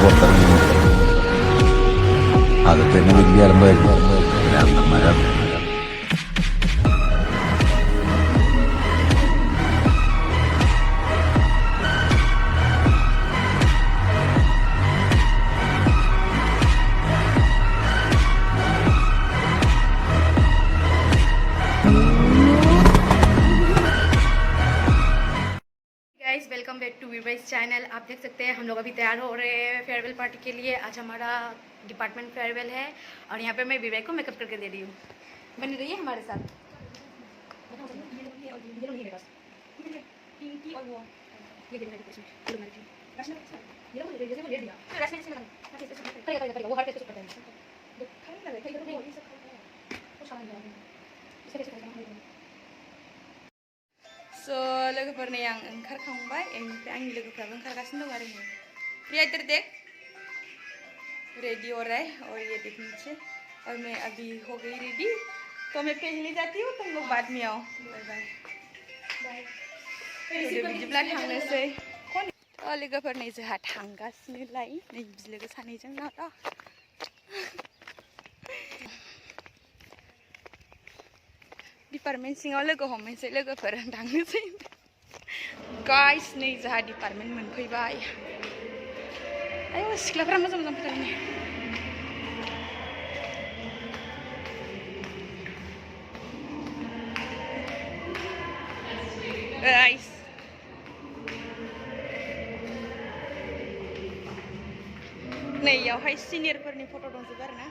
പുറത്തിറങ്ങി അകത്ത് തന്നെ വലിയ അലമ്പായിരുന്നു. പിന്നെ അന്നന്മാരാണ്. Welcome back to viewers channel. आप देख सकते हैं हम लोग अभी तैयार हो रहे हैं फेयरवेल पार्टी के लिए। आज हमारा डिपार्टमेंट फेयरवेल है और यहाँ पे मैं विवेक को मेकअप करके दे रही हूँ। बनी रही है हमारे साथ। So लोगोफोरनि आं ओंखारखांबाय एनिफ्राय आंनि लोगोफ्राबो ओंखारगासिनो दं आरो नै प्रिया इधर देख रेडी हो रहा है और ये देख नीचे और मैं अभी हो गई रेडी तो मैं पहले जाती हूँ तुम लोग बाद में आओ। बाय बाय बाय बिदिब्ला थांनोसै लोगोफोर नै जोंहा थांगासिनोलाय नै बिलोगो सानैजों ना दा डिपार्टमेंट सिङाव लोगो हमनोसै लोगोफोर थांनोसै गाइस नै जोंहा डिपार्टमेंट मोनफैबाय। आयौ सिख्लाफ्रा मोजां मोजां फैथारबाय नै गाइस नै इयावहाय सिनियरफोरनि फट' दंजोबो आरो ना।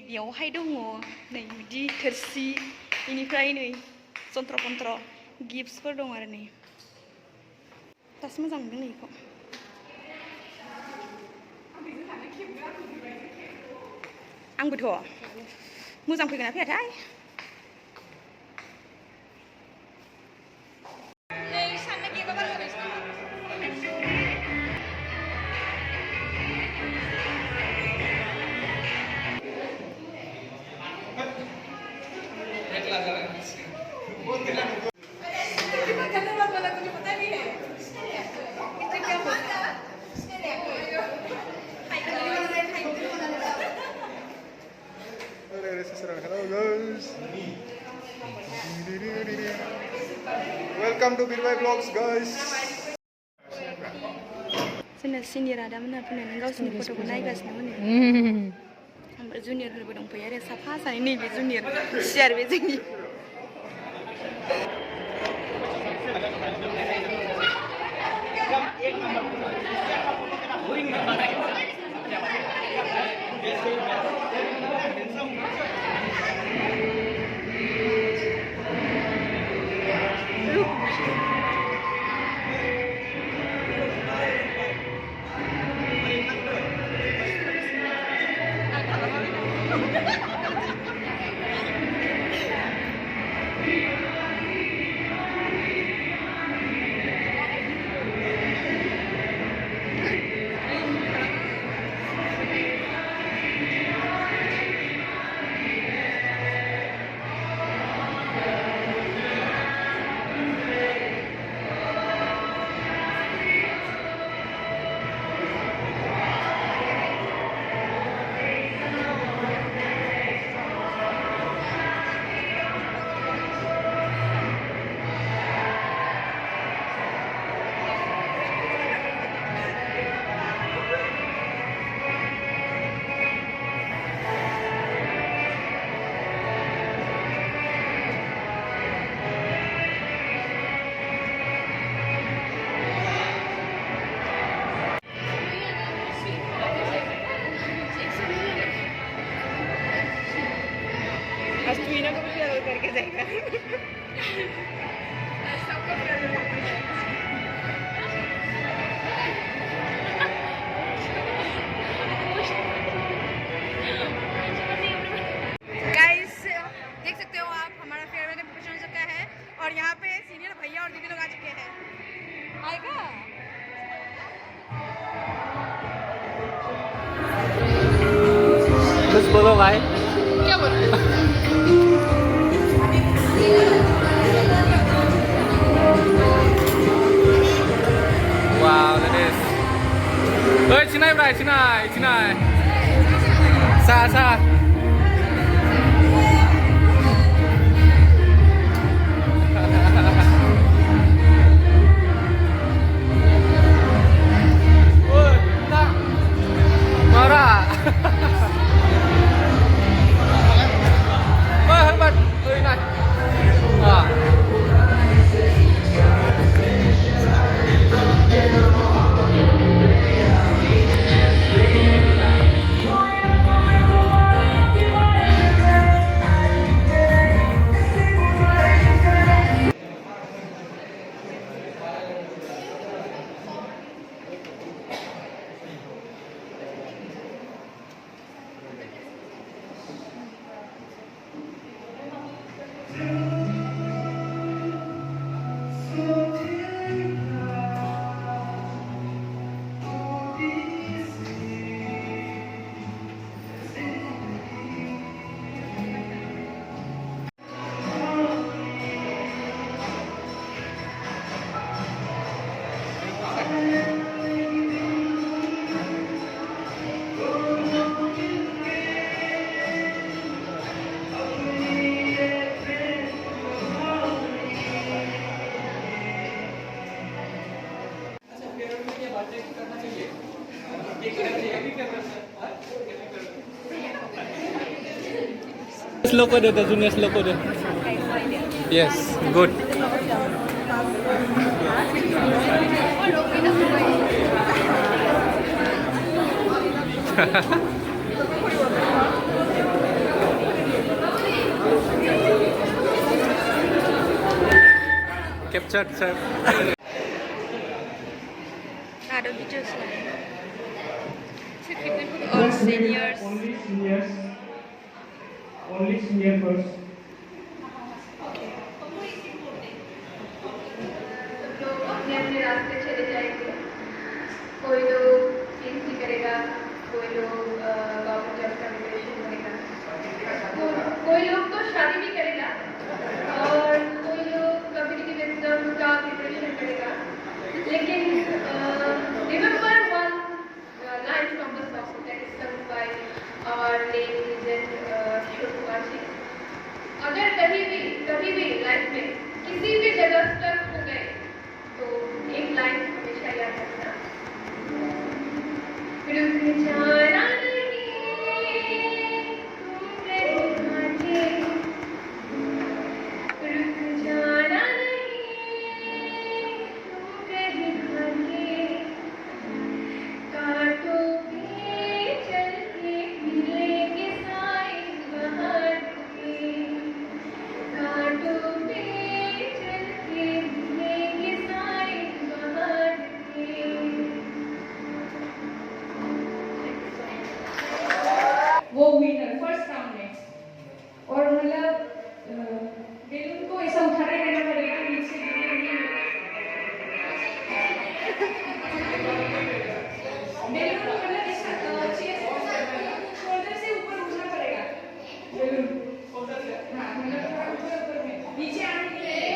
बेयावहाय दङ नै बिदि थोरसि बेनिफ्राय नै जन्त्र कन्त्र गिफ्ट्सफोर दं आरो नै दासो मोजां मोनदों नै बेखौ आंबोथ' मोजां फैगोन ना फैयाथाय Hello guys. Welcome to Birwai Vlogs guys. जोंना सिनियर आदामोनहा फैनानै गावसोरनि फट'खौ नायगासिनो मोनो ओमफ्राय जुनियरफोरबो दंफैयो आरो साफा सानै नैबे जुनियर सियार बे जोंनि मीना को भी फेयरवेल करके जाएगा। सबको फेयरवेल करके जाएगा। गाइस देख सकते हो आप, हमारा फेयरवेल का प्रिपरेशन हो चुका है और यहाँ पे सीनियर भैया और दीदी लोग आ चुके हैं। आएगा कुछ बोलो भाई। क्या बोल रहे Wow, that is. Ơi, chị này này, chị này, chị này. Xa xa. Ôi, nặng. Marah. Ôi, hebat. Ôi, này. Wah. Slow ko deh, junior slow ko deh. Yes, good. Captured, sir. Ada pictures lah. So people put all seniors. Only seniors. Only senior first. लोग अपने अपने रास्ते चले जाएंगे। कोई लोग PhD करेगा, कोई लोग गवर्नमेंट जॉब का प्रिपरेशन करेगा, कोई लोग तो शादी भी करेगा और कोई लोग कम्पिटिटिव एग्जाम का प्रिपरेशन करेगा। लेकिन remember one line from the song that is sung by our late legend Kishore Kumar ji. अगर कभी भी लाइफ में किसी भी जगह स्टक हो गए तो एक लाइन हमेशा याद रखना, रुक जाना नहीं तुम रहना के, रुक जाना नहीं तुम रहना के, कांटों पे चल के मिलेंगे साए बहार के, कांटों पे चल के मिलेंगे साए बहार के। वो विनर फर्स्ट राउंड में, और मतलब बेलून को ऐसा उठाते रहना पड़ेगा नीचे गिरने नहीं। बेलून को मतलब ऐसा चेस्ट शोल्डर से ऊपर उठना पड़ेगा बेलून। हाँ मतलब थोड़ा ऊपर में नीचे आने के लिए।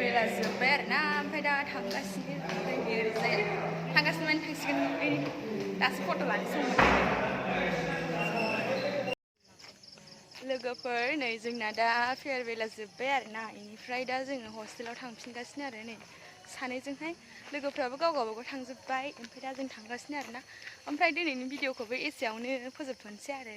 फेयरवेला जोब्बाय आरोना ओमफ्राय दा थांगासिनो ओरैजाय थांगासिनो माने थांसिगोन दासो फट' लानो सम लोगोफोर नै जोंना दा फेयरवेला जोब्बाय आरोना बेनिफ्राय दा जोङो हस्टेलाव थांफिनगासिनो आरो नै सानैजोंहाय लोगोफ्राबो गाव गावबागाव थांजोब्बाय ओमफ्राय दा जों थांगासिनो आरोना ओमफ्राय दिनैनि भिडिअखौबो एसेयावनो फोजोबथ'नोसै आरो